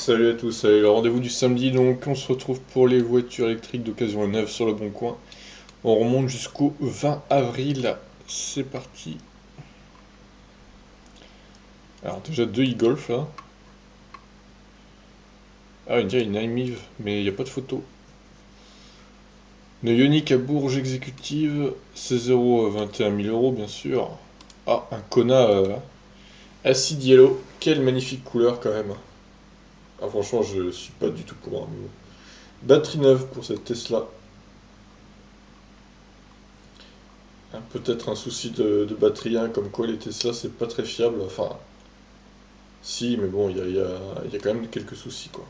Salut à tous, allez, le rendez-vous du samedi, donc on se retrouve pour les voitures électriques d'occasion neuve sur le Bon Coin. On remonte jusqu'au 20 avril, c'est parti. Alors déjà deux e-Golf là. Ah, il y a une iMIV, mais il n'y a pas de photo. Une Ioniq à Bourges exécutive, 16 euros, 21 000 euros bien sûr. Ah, un Kona Acid Yellow, quelle magnifique couleur quand même. Ah franchement je suis pas du tout pour un batterie neuve pour cette Tesla. Hein, peut-être un souci de batterie, hein, comme quoi les Tesla c'est pas très fiable. Enfin, si, mais bon, il y a quand même quelques soucis quoi.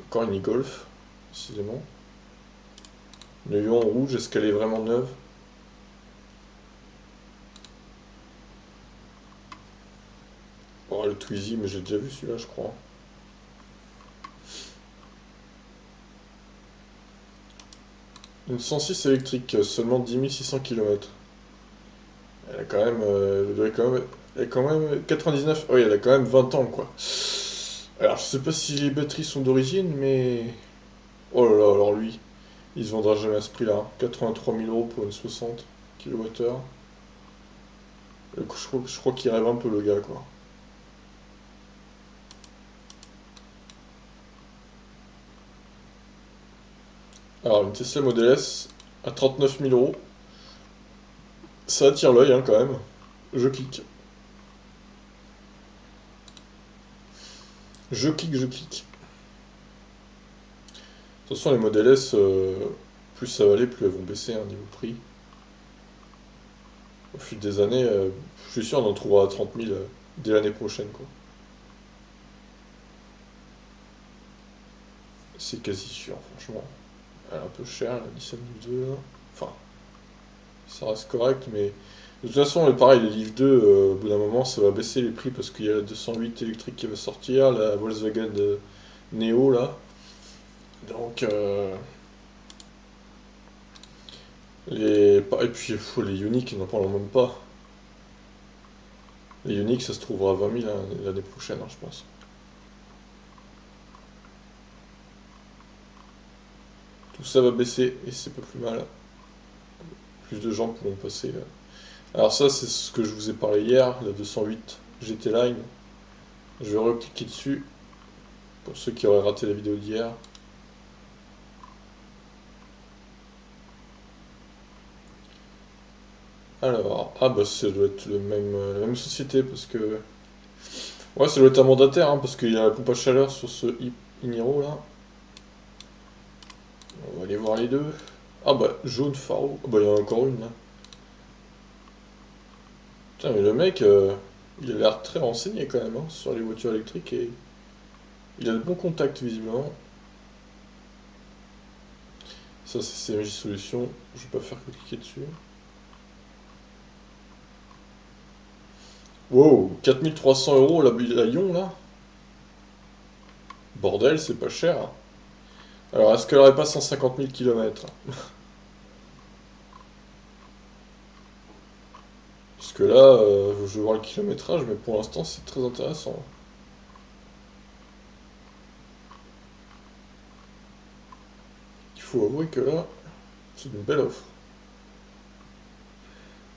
Encore une e-Golf, décidément. Une Lyon rouge, est-ce qu'elle est vraiment neuve? Oh, le Twizy, mais j'ai déjà vu celui-là, je crois. Une 106 électrique, seulement 10 600 km. Elle a quand même, elle a quand même 99. Oui, elle a quand même 20 ans quoi. Alors, je sais pas si les batteries sont d'origine, mais. Oh là là, alors lui. Il se vendra jamais à ce prix-là. 83 000 euros pour une 60 kWh. Je crois qu'il rêve un peu le gars, quoi. Alors, une Tesla Model S à 39 000 euros. Ça attire l'œil, hein, quand même. Je clique. Je clique, je clique. De toute façon, les Model S, plus ça va aller, plus elles vont baisser, hein, niveau prix. Au fil des années, je suis sûr on en trouvera à 30 000 dès l'année prochaine, quoi. C'est quasi sûr, franchement. Elle est un peu chère, la Nissan Leaf 2, là. Enfin, ça reste correct, mais de toute façon, pareil, les Leaf 2, au bout d'un moment, ça va baisser les prix parce qu'il y a la 208 électrique qui va sortir, la Volkswagen Neo, là. Donc, et puis, les Ioniq, n'en parlons même pas. Les Ioniq, ça se trouvera à 20 000 hein, l'année prochaine, hein, je pense. Tout ça va baisser et c'est pas plus mal. Plus de gens pourront passer. Alors ça, c'est ce que je vous ai parlé hier, la 208 GT Line. Je vais recliquer dessus pour ceux qui auraient raté la vidéo d'hier. Alors, ah bah ça doit être la même société parce que... Ouais, ça doit être un mandataire hein, parce qu'il y a la pompe à chaleur sur ce Iniro là. On va aller voir les deux. Ah bah, jaune Faro. Ah bah, il y en a encore une là. Putain, mais le mec, il a l'air très renseigné quand même hein, sur les voitures électriques et il a de bons contacts visiblement. Ça, c'est CMJ Solutions. Je vais pas faire que cliquer dessus. Wow, 4300 euros la Lyon là? Bordel, c'est pas cher, hein. Alors, est-ce qu'elle aurait pas 150 000 km? Parce que là, je vais voir le kilométrage, mais pour l'instant, c'est très intéressant. Il faut avouer que là, c'est une belle offre.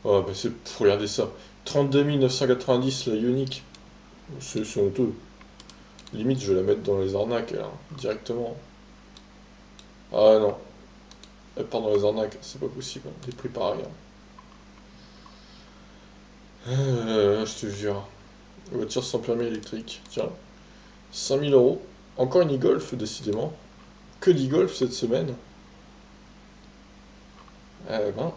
Ah, bah c'est. Regardez ça. 32 990 la Ioniq. C'est honteux. Limite, je vais la mettre dans les arnaques, là, directement. Ah non. Elle part dans les arnaques, c'est pas possible. Des prix pareils, hein. Je te jure. Voiture sans permis électrique. Tiens. 5000 euros. Encore une e-Golf, décidément. Que d'e-Golf cette semaine. Eh ben.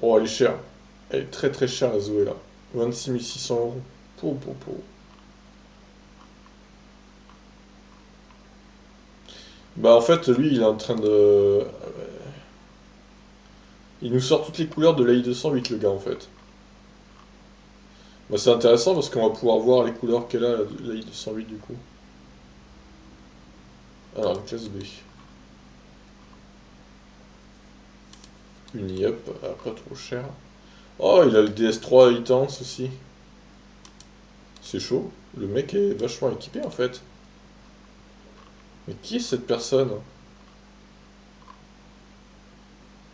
Oh, elle est chère. Elle est très très chère la Zoé là. 26 600 euros. Po. Bah en fait, lui, il est en train de... Il nous sort toutes les couleurs de l'AI 208, le gars, en fait. Bah c'est intéressant parce qu'on va pouvoir voir les couleurs qu'elle a, l'AI 208, du coup. Alors, une classe B. Une IUP, pas trop cher. Oh, il a le DS3 Intense aussi. C'est chaud. Le mec est vachement équipé en fait. Mais qui est cette personne?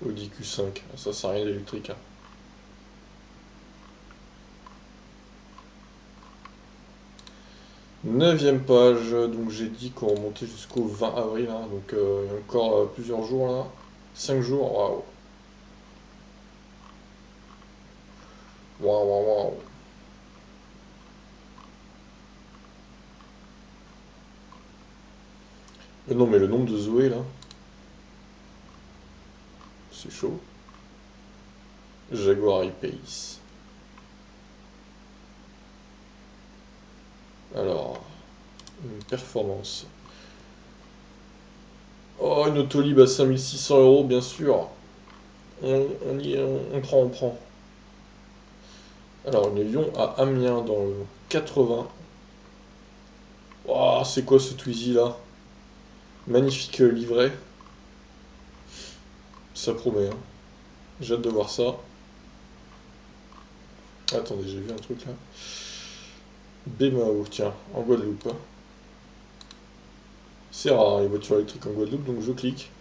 Audi Q5. Ça sert à rien d'électrique, hein. 9e page, donc j'ai dit qu'on remontait jusqu'au 20 avril, hein, donc il y a encore plusieurs jours là. 5 jours, waouh. Waouh, waouh, waouh. Mais non, mais le nombre de Zoé là, c'est chaud. Jaguar I-Pace. Alors, une performance. Oh, une Autolib à 5 600 € bien sûr. On prend, on prend. Alors, une Lyon à Amiens dans le 80. Oh, c'est quoi ce Twizy là? Magnifique livret. Ça promet, hein. J'ai hâte de voir ça. Attendez, j'ai vu un truc là. Bémao, tiens, en Guadeloupe. C'est rare, hein, les voitures électriques en Guadeloupe, donc je clique.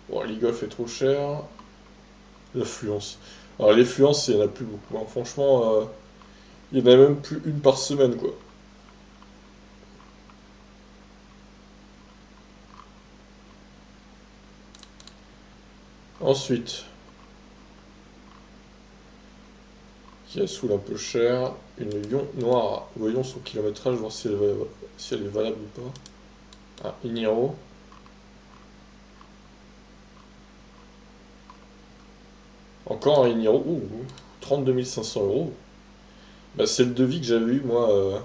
Bon, l'e-golf est trop cher. L'affluence. Alors, l'affluence, il n'y en a plus beaucoup, hein. Franchement, il n'y en a même plus une par semaine, quoi. Ensuite, qui a saoule un peu cher, une Lyon noire. Voyons son kilométrage, voir si elle est valable ou pas. Ah, Iniro. Encore un Iniro. Ouh, 32 500 €. Bah, c'est le devis que j'avais eu, moi,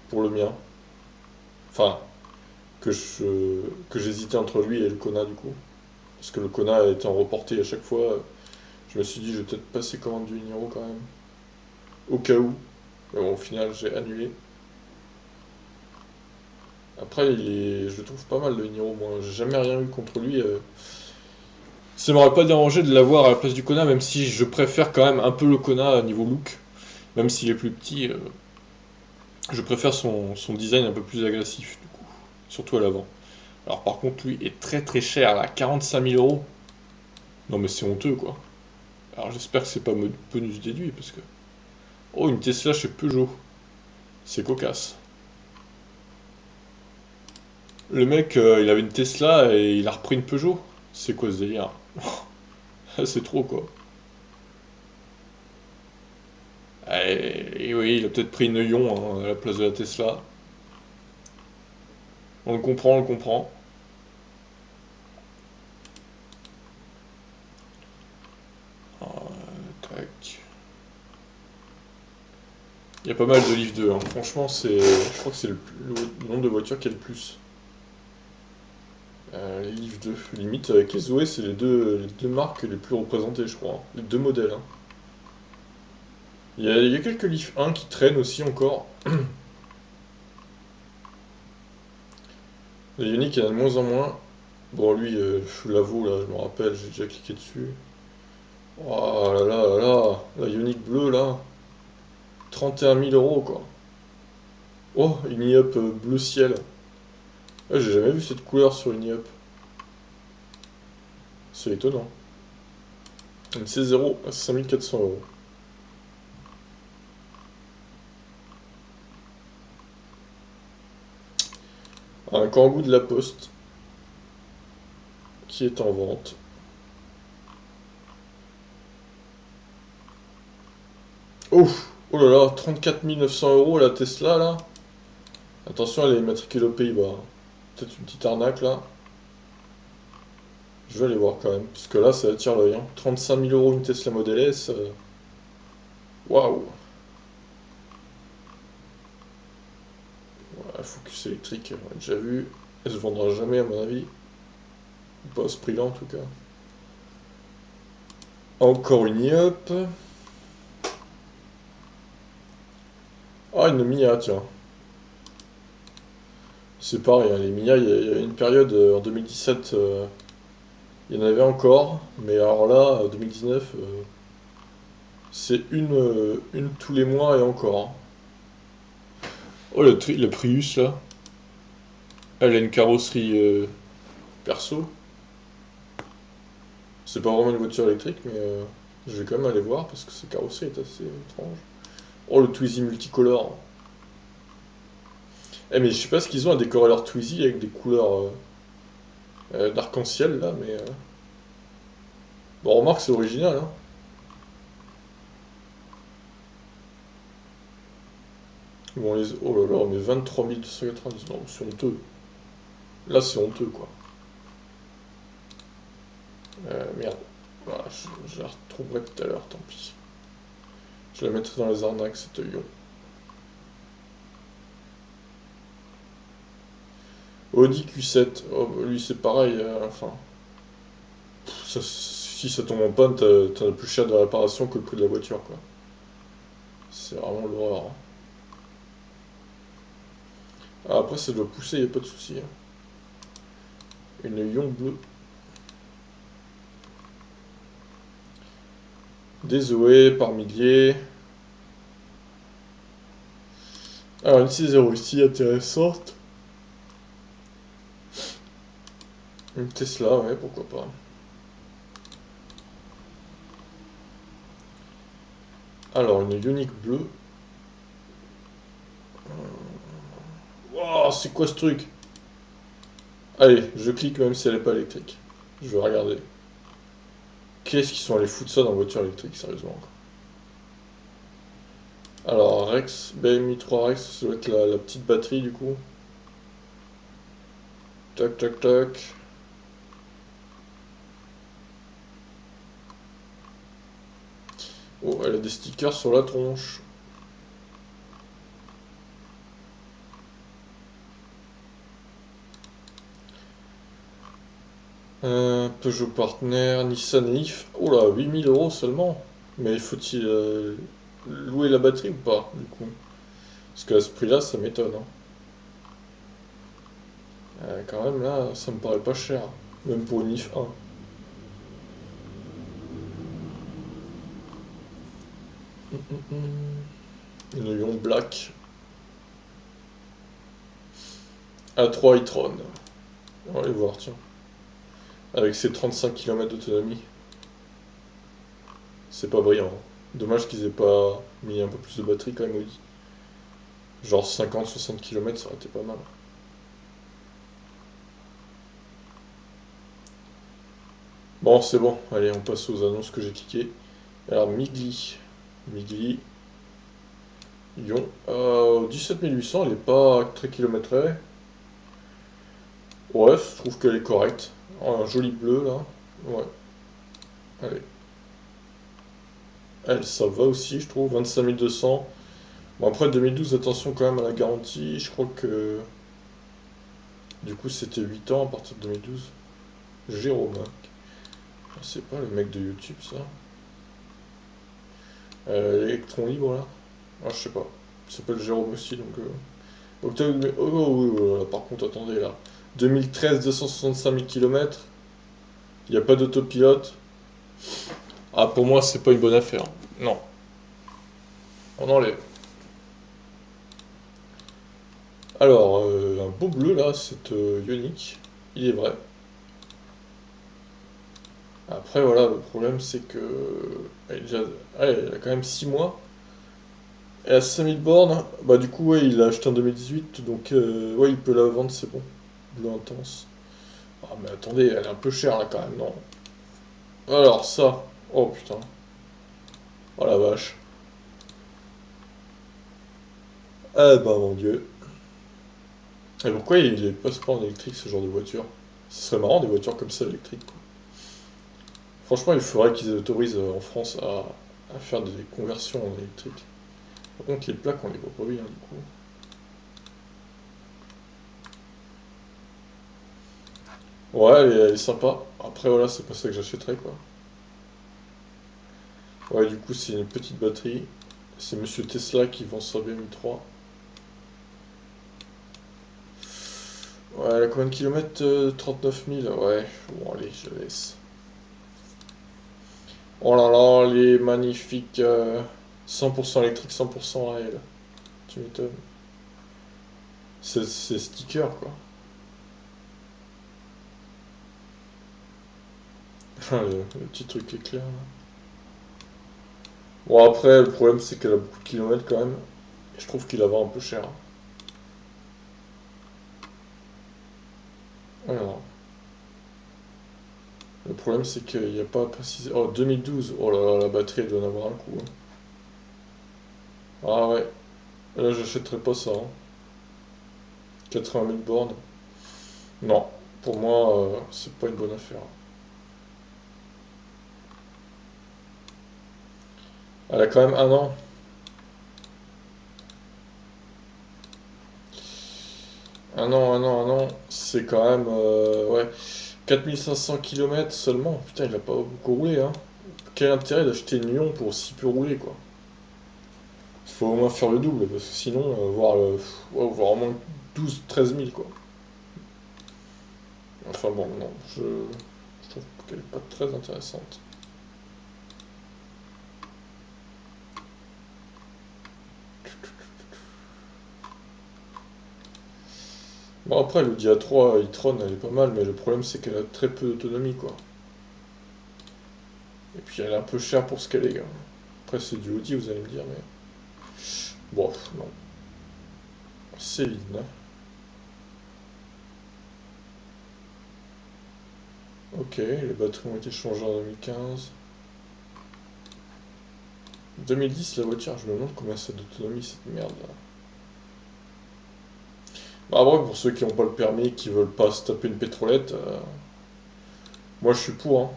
pour le mien. Enfin, que j'hésitais entre lui et le Kona, du coup. Parce que le Kona a été en reporté à chaque fois. Je me suis dit, je vais peut-être passer commande du Iniro quand même. Au cas où. Mais bon, au final, j'ai annulé. Après, je le trouve pas mal, le Niro. Moi, j'ai jamais rien eu contre lui. Ça m'aurait pas dérangé de l'avoir à la place du Kona, même si je préfère quand même un peu le Kona niveau look. Même s'il est plus petit, je préfère son design un peu plus agressif, du coup. Surtout à l'avant. Alors, par contre, lui est très très cher, là. 45 000 €. Non, mais c'est honteux, quoi. Alors, j'espère que c'est pas bonus déduit, parce que. Oh, une Tesla chez Peugeot. C'est cocasse. Le mec, il avait une Tesla et il a repris une Peugeot. C'est quoi ce délire? C'est trop, quoi. Et oui, il a peut-être pris une Ion hein, à la place de la Tesla. On le comprend, on le comprend. Tac. Il y a pas mal de livres 2, hein. Franchement, je crois que c'est le nombre de voitures qui est le plus. Les livres 2. Limite, avec les Zoé, c'est les deux marques les plus représentées, je crois, hein. Les deux modèles, hein. Il y a quelques livres 1 qui traînent aussi encore. Les Ioniq, il y en a de moins en moins. Bon, lui, je l'avoue, là, je me rappelle, j'ai déjà cliqué dessus. Oh là là là là, la Ioniq bleue, là. 31 000 € quoi. Oh, une IUP bleu ciel. Ah, j'ai jamais vu cette couleur sur une IUP. C'est étonnant. Une C0 à 5400 €. Un Kangoo de la Poste qui est en vente. Ouf. Oh là là, 34 900 € la Tesla là. Attention, elle est immatriculée aux Pays-Bas, hein. Peut-être une petite arnaque là. Je vais aller voir quand même, parce que là ça attire l'œil, hein. 35 000 € une Tesla Model S. Waouh. Ouais, Focus électrique, on l'a déjà vu. Elle se vendra jamais à mon avis. Pas à ce prix là en tout cas. Encore une IUP. Ah, une Mia, tiens. C'est pareil, hein, les Mia, il y a une période en 2017, il Il y en avait encore, mais alors là, 2019, c'est une tous les mois et encore, hein. Oh, le Prius, là. Elle a une carrosserie perso. C'est pas vraiment une voiture électrique, mais je vais quand même aller voir parce que cette carrosserie est assez étrange. Oh, le Twizy multicolore. Eh, mais je sais pas ce qu'ils ont à décorer leur Twizy avec des couleurs d'arc-en-ciel, là, mais... Bon, remarque, c'est original, hein. Bon, oh là là, mais 23 290, non, c'est honteux. Là, c'est honteux, quoi. Merde. Voilà, je la retrouverai tout à l'heure, tant pis. Je la mettrai dans les arnaques, cette lion. Audi Q7, oh, bah, lui c'est pareil, enfin, si ça tombe en panne, t'en as plus cher de la réparation que le prix de la voiture, quoi. C'est vraiment l'horreur, hein. Ah, après ça doit pousser, y a pas de souci, hein. Une lion bleue. Des Zoé par milliers. Alors une C0 ici intéressante. Une Tesla, ouais, pourquoi pas. Alors une Ioniq bleue. Wow, c'est quoi ce truc? Allez, je clique même si elle est pas électrique. Je vais regarder. Qu'est-ce qu'ils sont allés foutre ça dans la voiture électrique, sérieusement? Alors, Rex, BMI 3 Rex, ça doit être la petite batterie du coup. Tac, tac, tac. Oh, elle a des stickers sur la tronche. Peugeot Partner, Nissan Leaf. Oh là, 8 000 € seulement. Mais faut-il louer la batterie ou pas, du coup? Parce qu'à ce prix-là, ça m'étonne, hein. Quand même, là, ça me paraît pas cher. Même pour une Leaf 1. Une Lyon Black. A3 e-tron. On va aller voir, tiens. Avec ses 35 km d'autonomie. C'est pas brillant, hein. Dommage qu'ils aient pas mis un peu plus de batterie quand même, Audi. Genre 50-60 km, ça aurait été pas mal. Bon, c'est bon. Allez, on passe aux annonces que j'ai cliquées. Alors, Migli. Migli. Lyon. 17 800, elle est pas très kilométrée. Ouais, je trouve qu'elle est correcte. Oh, un joli bleu, là. Ouais, allez. Elle, ça va aussi, je trouve. 25 200. Bon, après 2012, attention quand même à la garantie. Je crois que... Du coup, c'était 8 ans à partir de 2012. Jérôme, hein. Je sais pas, le mec de YouTube, ça. Électron libre, là. Ah, je sais pas. Il s'appelle Jérôme aussi, donc... Octave... Oh, oui, oui, là, par contre, attendez, là. 2013, 265 000 km. Il n'y a pas d'autopilote. Ah, pour moi, c'est pas une bonne affaire. Non, on enlève. Alors, un beau bleu, là, cette Ioniq. Il est vrai. Après, voilà, le problème, c'est que... Elle, est déjà... elle a quand même 6 mois. Elle a 5000 bornes. Bah, du coup, ouais, il l'a acheté en 2018. Donc, ouais, il peut la vendre, c'est bon. Bleu intense. Ah, mais attendez, elle est un peu chère, là, quand même, non? Alors, ça. Oh, putain. Oh, la vache. Ah, bah, mon Dieu. Et pourquoi il est pas en électrique, ce genre de voiture? Ce serait marrant, des voitures comme ça, électriques, quoi. Franchement, il faudrait qu'ils autorisent en France à faire des conversions en électrique. Par contre, les plaques, on les voit pas bien, du coup. Ouais, elle est sympa. Après, voilà, c'est pas ça que j'achèterais, quoi. Ouais, du coup, c'est une petite batterie. C'est Monsieur Tesla qui vend sa BMI 3. Ouais, elle a combien de kilomètres? 39 000. Ouais, bon, allez, je laisse. Oh là là, les magnifiques 100% électrique, 100% réel. Tu m'étonnes. C'est sticker quoi. Le petit truc éclair là. Bon après, le problème c'est qu'elle a beaucoup de kilomètres quand même. Et je trouve qu'il la vend un peu cher. Alors, le problème c'est qu'il n'y a pas précisé. Oh, 2012. Oh là là, la batterie elle doit en avoir un coup, hein. Ah ouais, là j'achèterais pas ça, hein. 80 000 bornes. Non, pour moi, c'est pas une bonne affaire. Elle a quand même un an. Un an, c'est quand même, ouais, 4 500 km seulement. Putain, il a pas beaucoup roulé, hein. Quel intérêt d'acheter une Lyon pour si peu rouler, quoi. Il faut au moins faire le double, parce que sinon, ouais, voir au moins 12 13 000, quoi. Enfin bon, non, je trouve qu'elle est pas très intéressante. Bon, après, le Dia 3 e-tron, elle est pas mal, mais le problème, c'est qu'elle a très peu d'autonomie, quoi. Et puis, elle est un peu chère pour ce qu'elle est, hein. Après, c'est du Audi, vous allez me dire, mais... Bon, non. Céline. Ok, les batteries ont été changées en 2015. 2010, la voiture, je me demande combien ça d'autonomie, cette merde, là. Bah, après, pour ceux qui n'ont pas le permis, qui veulent pas se taper une pétrolette, moi, je suis pour, hein.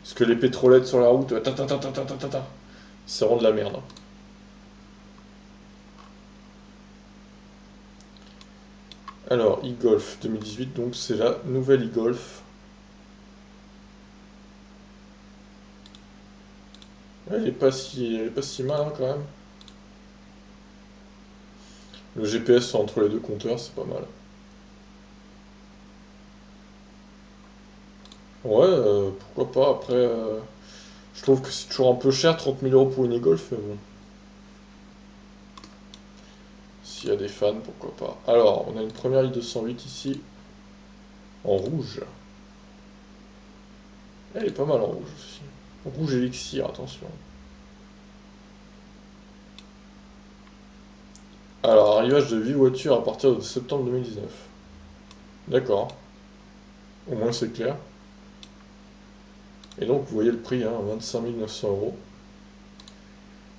Parce que les pétrolettes sur la route, ça rend de la merde, hein. Alors, e-Golf 2018, donc c'est la nouvelle e-Golf. Elle est pas si mal, hein, quand même. Le GPS entre les deux compteurs, c'est pas mal. Ouais, pourquoi pas. Après, je trouve que c'est toujours un peu cher, 30 000 € pour une e-Golf, mais bon, s'il y a des fans, pourquoi pas. Alors, on a une première i208 ici, en rouge. Elle est pas mal en rouge aussi. Rouge élixir, attention. Alors, arrivage de 8 voitures à partir de septembre 2019. D'accord, au moins c'est clair. Et donc, vous voyez le prix, hein, 25 900 €.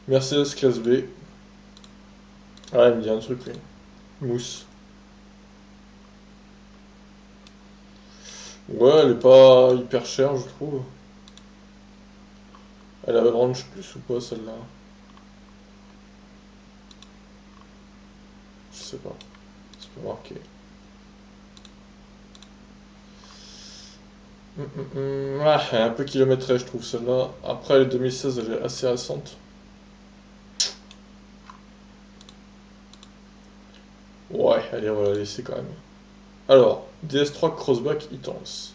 Mercedes classe B. Ah, il me dit un truc, lui. Mousse. Ouais, elle est pas hyper chère, je trouve. Elle a le range plus ou pas, celle-là? Je sais pas. C'est pas marqué. Ah, elle est un peu kilométrée, je trouve, celle-là. Après, elle est 2016, elle est assez récente. Ouais, allez, on va la laisser quand même. Alors, DS3 Crossback e-Tense.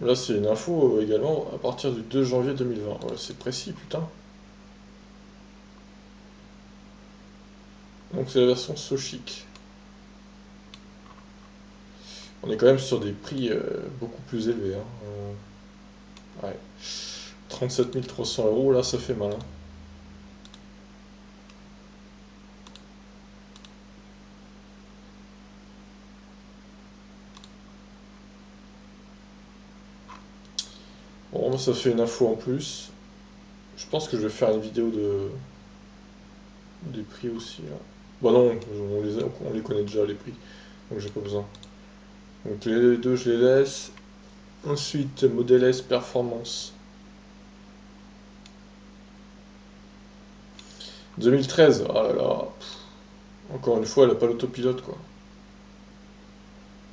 Là, c'est une info également à partir du 2 janvier 2020. Ouais, c'est précis, putain. Donc, c'est la version So Chic. On est quand même sur des prix beaucoup plus élevés, hein. Ouais. 37 300 €, là, ça fait mal, hein. Bon, ça fait une info en plus. Je pense que je vais faire une vidéo des prix aussi, là. Bah non, on les connaît déjà, les prix. Donc, j'ai pas besoin. Donc, les deux, je les laisse. Ensuite, Model S Performance. 2013, oh là là. Encore une fois, elle a pas l'autopilote, quoi.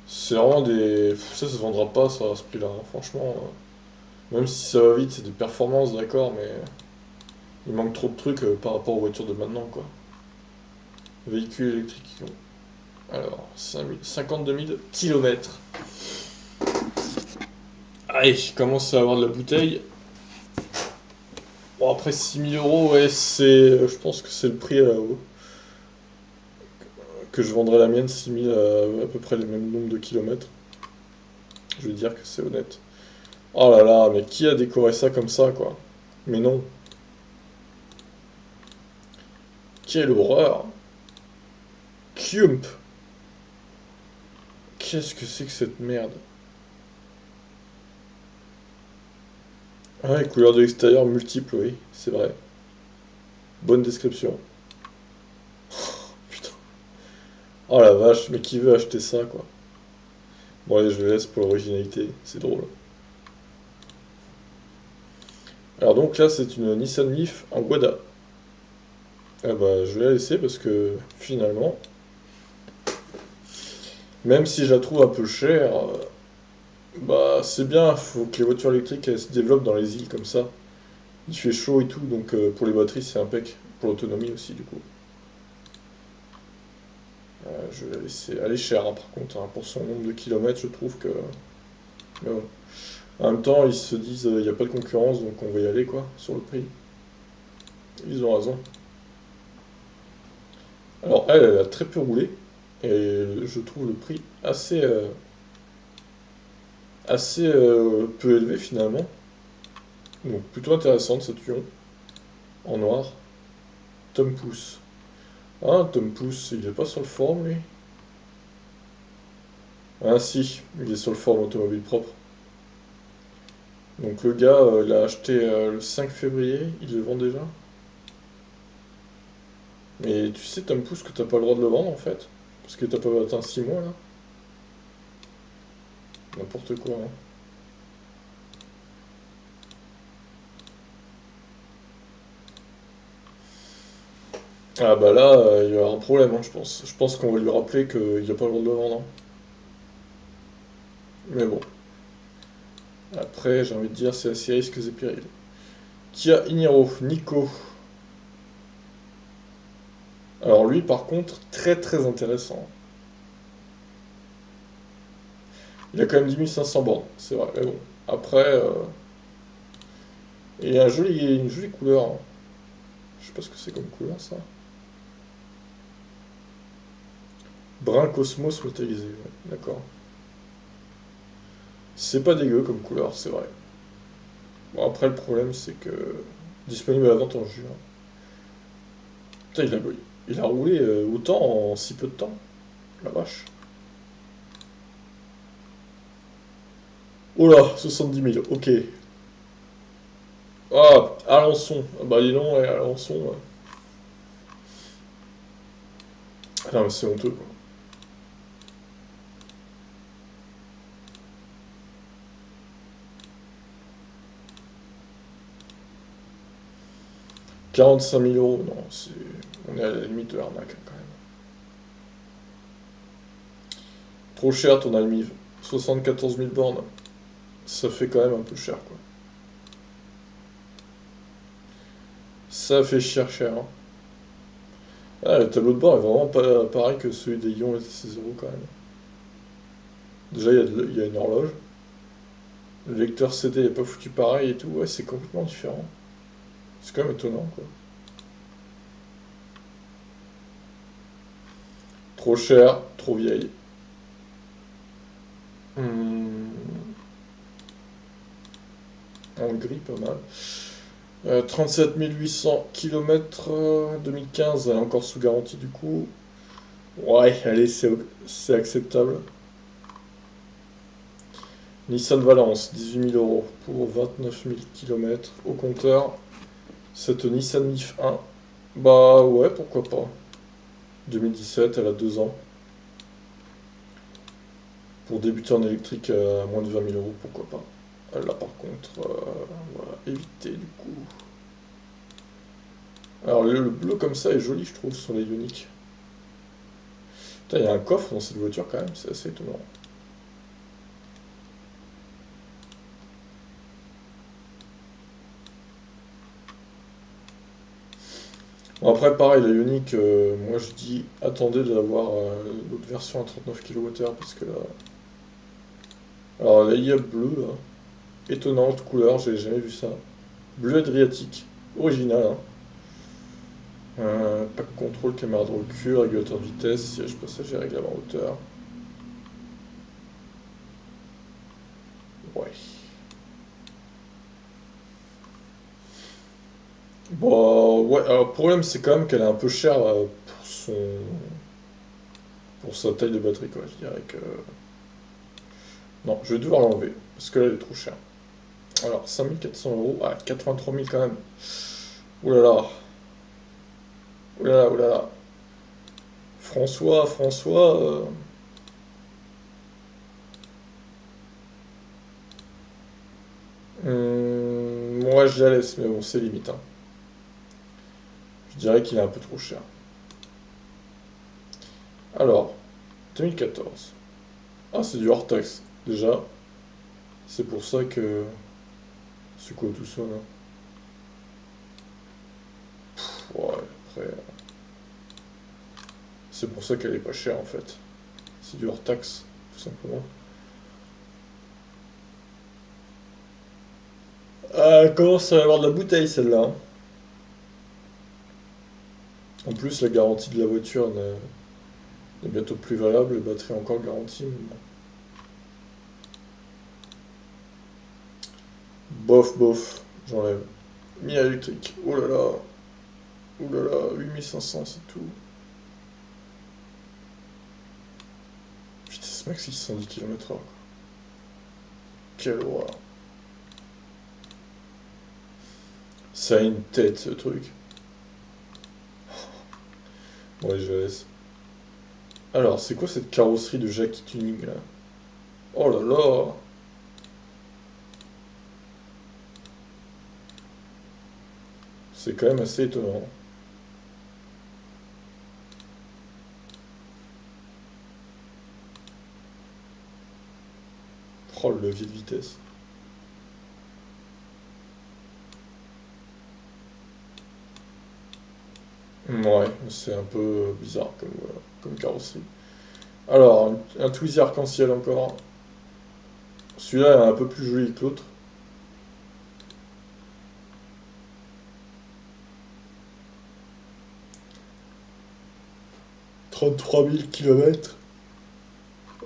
C'est vraiment des... Ça se vendra pas, ça, à ce prix-là, hein. Franchement, même si ça va vite, c'est des performances, d'accord, mais il manque trop de trucs par rapport aux voitures de maintenant, quoi. Véhicule électrique. Alors, 52 000 kilomètres. Allez, je commence à avoir de la bouteille. après 6 000 euros, ouais, c'est. Je pense que c'est le prix que je vendrais la mienne, 6 000 à peu près le même nombre de kilomètres. Je vais dire que c'est honnête. Oh là là, mais qui a décoré ça comme ça, quoi? Mais non. Quelle horreur! Cump! Qu'est-ce que c'est que cette merde? Ah, les couleurs de l'extérieur multiples, oui, c'est vrai. Bonne description. Putain. Oh la vache, mais qui veut acheter ça, quoi? Bon, allez, je le laisse pour l'originalité, c'est drôle. Alors donc là, c'est une Nissan Leaf en Guada. Ah bah, je vais la laisser parce que finalement, même si je la trouve un peu chère, bah c'est bien, faut que les voitures électriques elles se développent dans les îles comme ça. Il fait chaud et tout, donc pour les batteries c'est impec. Pour l'autonomie aussi du coup. Je vais la laisser. Elle est chère hein, par contre, hein, pour son nombre de kilomètres je trouve que. Mais bon. En même temps ils se disent il n'y a pas de concurrence donc on va y aller quoi sur le prix. Ils ont raison. Alors elle a très peu roulé et je trouve le prix assez peu élevé finalement. Donc plutôt intéressante cette Tuon en noir. Tom Pouce. Ah, Tom Pouce, il est pas sur le forum lui? Ah si, il est sur le forum automobile propre. Donc le gars, il a acheté le 5 février, il le vend déjà. Mais tu sais, Tom Pouce, que t'as pas le droit de le vendre en fait. Parce que t'as pas atteint 6 mois là. N'importe quoi, hein. Ah bah là, il y a un problème, hein, je pense. Je pense qu'on va lui rappeler qu'il a pas le droit de le vendre, hein. Mais bon, après, j'ai envie de dire, c'est assez risques et périls. Kia Iniro, Nico. Alors lui, par contre, très très intéressant. Il a quand même 10 500 bornes, c'est vrai, mais bon. Après, il a une jolie couleur, hein. Je sais pas ce que c'est comme couleur, ça. Brun Cosmos métallisé, ouais, d'accord. C'est pas dégueu comme couleur, c'est vrai. Bon, après, le problème, c'est que. Disponible à la vente en juin. Putain, il a roulé autant en si peu de temps. La vache. Oh là, 70 000, ok. Ah, Alençon. Ah bah dis donc, ouais, Alençon. Ouais. Ah non, mais c'est honteux, quoi. 45 000 euros, non, c'est. On est à la limite de l'arnaque, hein, quand même. Trop cher ton Almiv. 74 000 bornes. Ça fait quand même un peu cher, quoi. Ça fait cher, hein. Ah, le tableau de bord est vraiment pas pareil que celui des Ion et des 0 quand même. Déjà, il y a une horloge. Le lecteur CD est pas foutu pareil et tout. Ouais, c'est complètement différent. C'est quand même étonnant, quoi. Trop cher, trop vieille. Hmm, en gris, pas mal. 37 800 km 2015, elle est encore sous garantie du coup. Ouais, allez, c'est acceptable. Nissan Valence, 18 000 € pour 29 000 km au compteur. Cette Nissan Leaf 1, bah ouais, pourquoi pas. 2017, elle a 2 ans. Pour débuter en électrique à moins de 20 000 euros, pourquoi pas. Là par contre, on va éviter du coup. Alors le bleu comme ça est joli je trouve sur les Ioniq. Putain, il y a un coffre dans cette voiture quand même, c'est assez étonnant. Bon, après pareil, la Ioniq, moi je dis attendez d'avoir l'autre version à 39 kWh parce que là. Alors la IA bleu là, étonnante couleur, j'ai jamais vu ça. Bleu Adriatique. Original, hein. Pack contrôle, caméra de recul, régulateur de vitesse, siège passager, règlement hauteur. Ouais. Bon, ouais, alors le problème c'est quand même qu'elle est un peu chère pour sa taille de batterie, quoi. Je dirais que. Non, je vais devoir l'enlever, parce que là elle est trop chère. Alors, 5 400 euros, ah, 83 000 quand même. Ouh là là, ouh là là, ouh là là. François, François. Moi je la laisse, mais bon, c'est limite, hein. Je dirais qu'il est un peu trop cher. Alors, 2014. Ah, c'est du hors taxe, déjà. C'est pour ça que. C'est quoi tout ça, là? Ouais, après. C'est pour ça qu'elle est pas chère, en fait. C'est du hors taxe, tout simplement. Ah, elle commence à y avoir de la bouteille, celle-là, hein. En plus, la garantie de la voiture est bientôt plus valable, les batteries encore garanties. Mais bon. Bof, bof, j'enlève. Mi électrique, oh là là, 8500, c'est tout. Vitesse max 610 km/h. Quelle horreur. Ça a une tête, ce truc. Ouais, je laisse. Alors, c'est quoi cette carrosserie de Jackie Tuning, là? Oh là là. C'est quand même assez étonnant. Oh, le levier de vitesse. Ouais, c'est un peu bizarre comme carrosserie. Alors, un Twizy arc-en-ciel encore. Celui-là est un peu plus joli que l'autre. 33 000 km.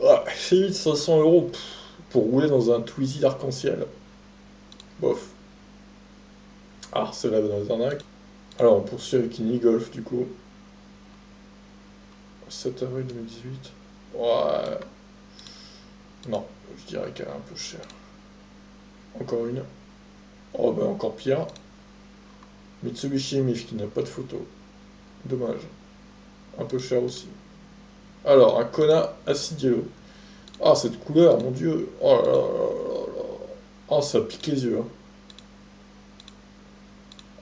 Ah, 6500 euros pour rouler dans un Twizy arc-en-ciel. Bof. Ah, c'est là dans les arnaques. Alors, on poursuit avec une e-Golf du coup. 7 avril 2018. Ouais. Non, je dirais qu'elle est un peu chère. Encore une. Oh, bah encore pire. Mitsubishi MIF qui n'a pas de photo. Dommage. Un peu cher aussi. Alors, un Kona Acid Yellow. Ah, cette couleur, mon dieu. Oh là là là là là. Ah, ça pique les yeux, hein.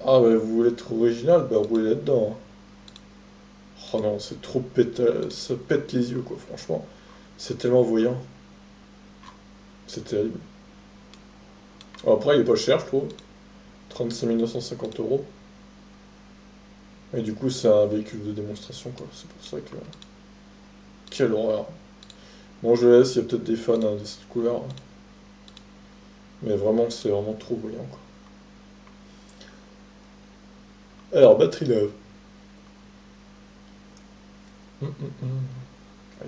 Ah, bah vous voulez être original, bah roulez là-dedans, hein. Oh non, c'est trop ça pète les yeux, quoi, franchement. C'est tellement voyant. C'est terrible. Bon, après, il est pas cher, je trouve. 35 950 euros. Et du coup, c'est un véhicule de démonstration, quoi. C'est pour ça que. Quelle horreur. Bon, je laisse, il y a peut-être des fans hein, de cette couleur, hein. Mais vraiment, c'est vraiment trop voyant, quoi. Alors, batterie neuve. Ah,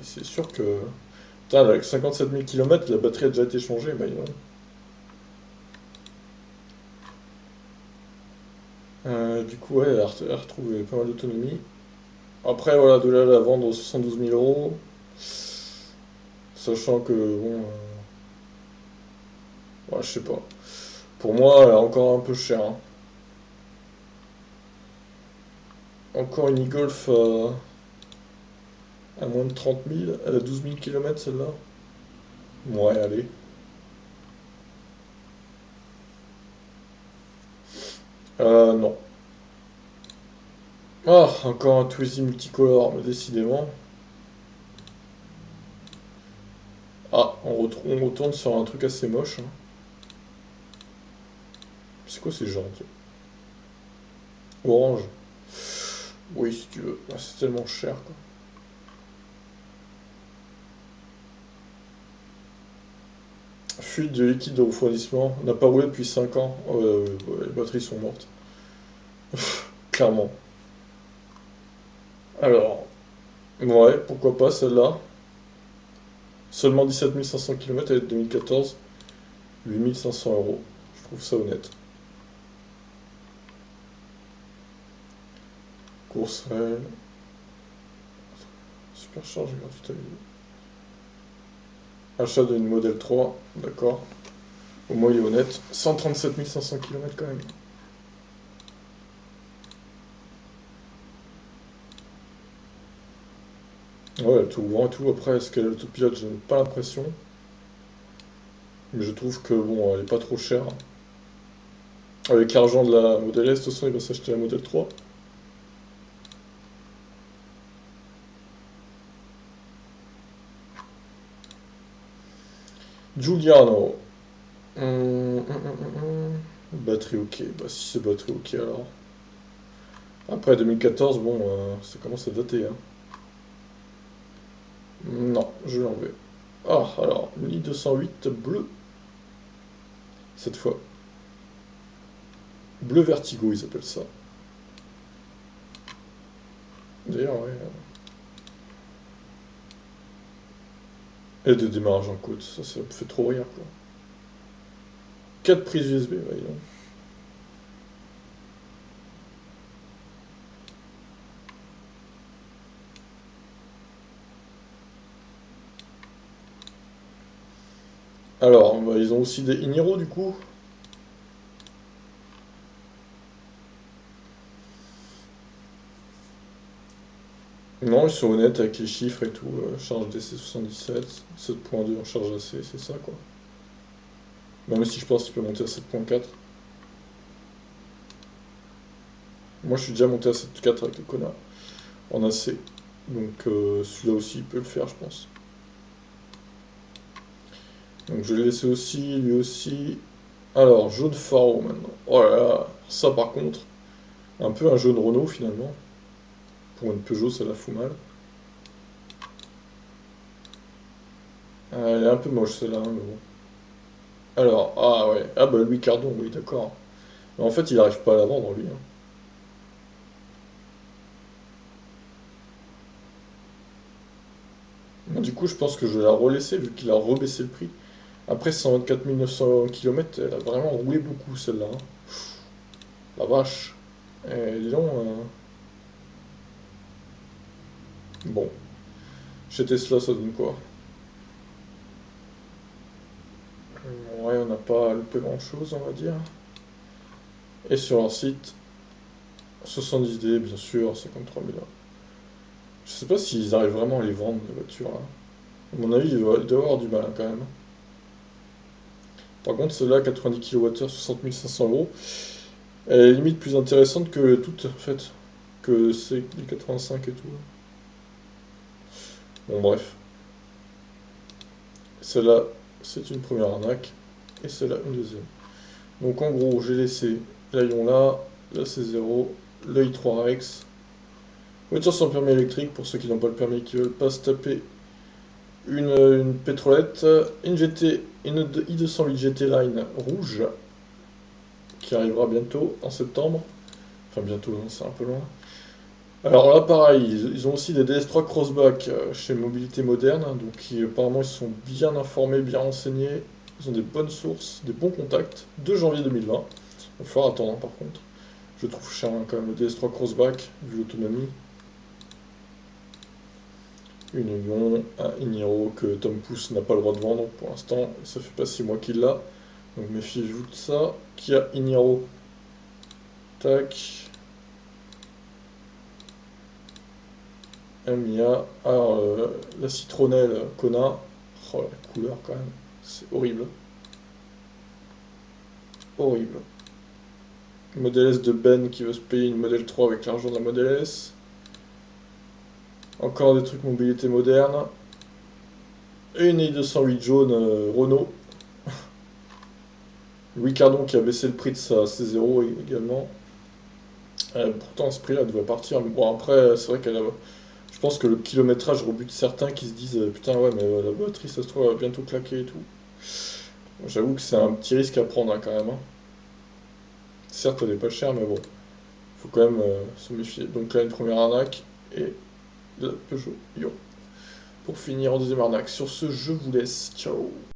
c'est sûr que. Putain, avec 57 000 km, la batterie a déjà été changée, bah non. Du coup, ouais, elle a retrouvé pas mal d'autonomie. Après, voilà, de là à la vendre 72 000 euros, sachant que, bon, ouais, je sais pas. Pour moi, elle est encore un peu chère, hein. Encore une e-Golf à moins de 30 000, elle a 12 000 km celle-là. Ouais, allez. Non. Ah, encore un Twizy multicolore, mais décidément. Ah, on retourne sur un truc assez moche, hein. C'est quoi ces gens? Orange. Oui, si tu veux. Ah, c'est tellement cher, quoi. Fuite de liquide de refroidissement. On n'a pas roulé depuis 5 ans. Ouais, ouais, ouais, les batteries sont mortes. Clairement. Alors, ouais, pourquoi pas celle-là. Seulement 17 500 km, elle est de 2014, 8 500 euros. Je trouve ça honnête. Course réelle, supercharge gratuite à vie. Achat d'une modèle 3, d'accord. Au moins il est honnête. 137 500 km quand même. Ouais, elle est tout grand et tout. Après, est-ce qu'elle est autopilote? Je n'ai pas l'impression. Mais je trouve que bon, elle est pas trop chère. Avec l'argent de la Model S, de toute façon, il va s'acheter la Model 3. Giuliano. Batterie ok. Bah si c'est batterie ok alors. Après 2014, bon, ça commence à dater, hein. Non, je l'ai enlevé. Ah, alors, Mini 208 bleu, cette fois. Bleu Vertigo, ils appellent ça. D'ailleurs, ouais. Et de démarrage en côte, ça me fait trop rire, quoi. 4 prises USB, voyons. Alors, bah, ils ont aussi des Iniro, du coup. Non, ils sont honnêtes avec les chiffres et tout. Charge DC77, 7.2 en charge AC, c'est ça, quoi. Même si je pense qu'il peut monter à 7.4. Moi, je suis déjà monté à 7.4 avec le connard, en AC. Donc, celui-là aussi, il peut le faire, je pense. Donc, je vais laisser aussi, lui aussi. Alors, jaune Faro maintenant. Oh là là, ça par contre, un peu un jaune Renault finalement. Pour une Peugeot, ça la fout mal. Elle est un peu moche celle-là, hein, mais bon. Alors, ah ouais, ah bah Louis Cardon, oui, d'accord. Mais en fait, il arrive pas à la vendre, lui, hein. Du coup, je pense que je vais la relaisser vu qu'il a rebaissé le prix. Après 124 900 km, elle a vraiment roulé beaucoup celle-là, hein. La vache. Dis donc, bon, chez Tesla, ça donne quoi? Ouais, on n'a pas loupé grand-chose, on va dire. Et sur leur site, 70D, bien sûr, 53 000. Je sais pas s'ils arrivent vraiment à les vendre, les voitures là. À mon avis, il doit avoir du mal, hein, quand même. Par contre, celle-là, 90 kWh, 60 500 euros, elle est limite plus intéressante que toutes, en fait. Que ces les 85 et tout. Bon, bref. Celle-là, c'est une première arnaque. Et celle-là, une deuxième. Donc, en gros, j'ai laissé l'Aion là c'est 0, l'œil 3 Rex. Voiture sans permis électrique, pour ceux qui n'ont pas le permis et qui veulent pas se taper une pétrolette, une GT, une i208 GT Line rouge qui arrivera bientôt en septembre. Enfin bientôt, non, c'est un peu loin. Alors là pareil, ils ont aussi des DS3 Crossback chez Mobilité Moderne, donc apparemment ils sont bien informés, bien renseignés, ils ont des bonnes sources, des bons contacts, 2 janvier 2020. Il va falloir attendre, hein, par contre. Je trouve cher, hein, quand même le DS3 Crossback, vu l'autonomie. Une Union, un Iniro que Tom Pouce n'a pas le droit de vendre pour l'instant, et ça fait pas 6 mois qu'il l'a. Donc méfiez-vous de ça. Kia Iniro. Tac. Mia. Alors, la citronnelle Kona. Oh, la couleur quand même. C'est horrible. Horrible. Modèle S de Ben qui veut se payer une modèle 3 avec l'argent de la modèle S. Encore des trucs mobilité moderne. Et une i208 jaune Renault. Louis Cardon qui a baissé le prix de sa C0 également. Pourtant, à ce prix-là, elle devrait partir. Bon, après, c'est vrai qu'elle a. Je pense que le kilométrage rebute certains qui se disent putain, ouais, mais la batterie, ça se trouve, va bientôt claquer et tout. J'avoue que c'est un petit risque à prendre, hein, quand même, hein. Certes, elle est pas chère, mais bon, faut quand même se méfier. Donc là, une première arnaque et la Peugeot Ion. Pour finir en deuxième arnaque. Sur ce, je vous laisse. Ciao.